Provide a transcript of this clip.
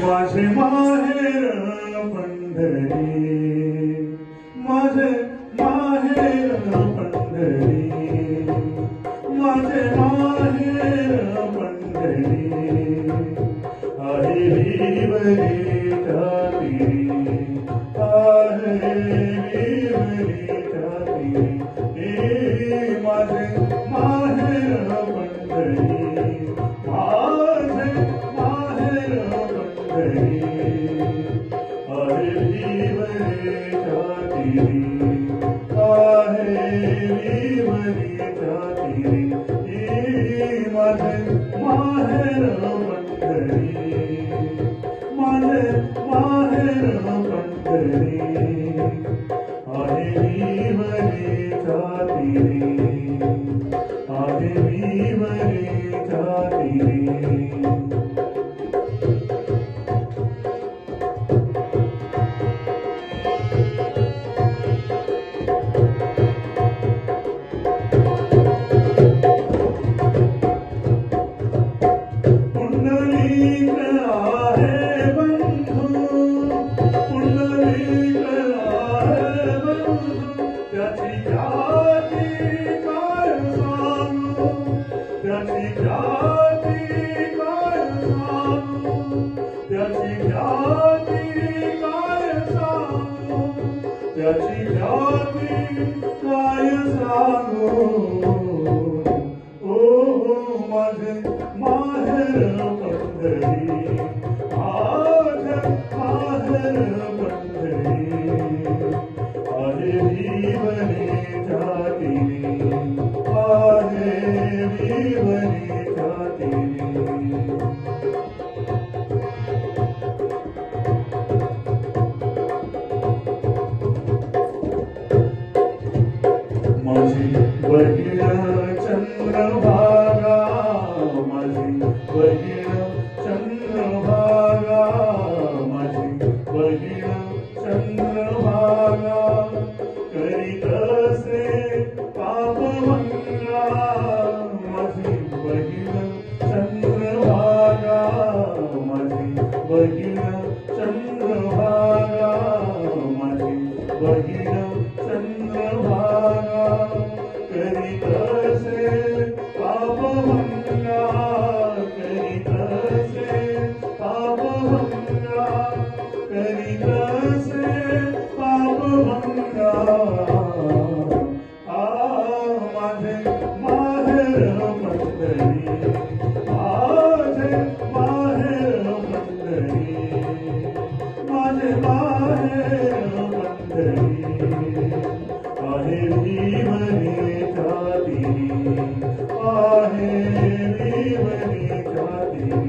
माझे माहेर पंढरी, माझे माहेर पंढरी, माझे माहेर पंढरी. आहे विवरीच्या तीरी, आहे विवरीच्या तीरी. हे माझे माहेर पंढरी, माझे माहेर पंढरी. आहे विवरीच्या तीरी, आहे विवरीच्या तीरी. हे माझे माहेर पंढरी, माझे माहेर पंढरी. आहे विवरीच्या तीरी, आहे विवरीच्या तीरी. त्याची ख्याती काय सांगू. ओ माझे माहेर पंढरी, माझे माहेर पंढरी. आहे विवरीच्या तीरी, आहे विवरीच्या तीरी. माझी बहीण चंद्रभागा, माझी बहीण चंद्रभागा, माझी बहीण चंद्रभागा. करीत असे पापभंगा, माझी बहीण चंद्रभागा, माझी बहीण चंद्रभागा, माझी बहीण चंद्रभागा. करीत असे पापभंगा, करीत असे पापभंगा, करीत असे पापभंगा. माझे माहेर पंढरी, माझे माहेर पंढरी, माझे माहेर पंढरी. आहे विवरीच्या तीरी, आहे विवरीच्या तीरी.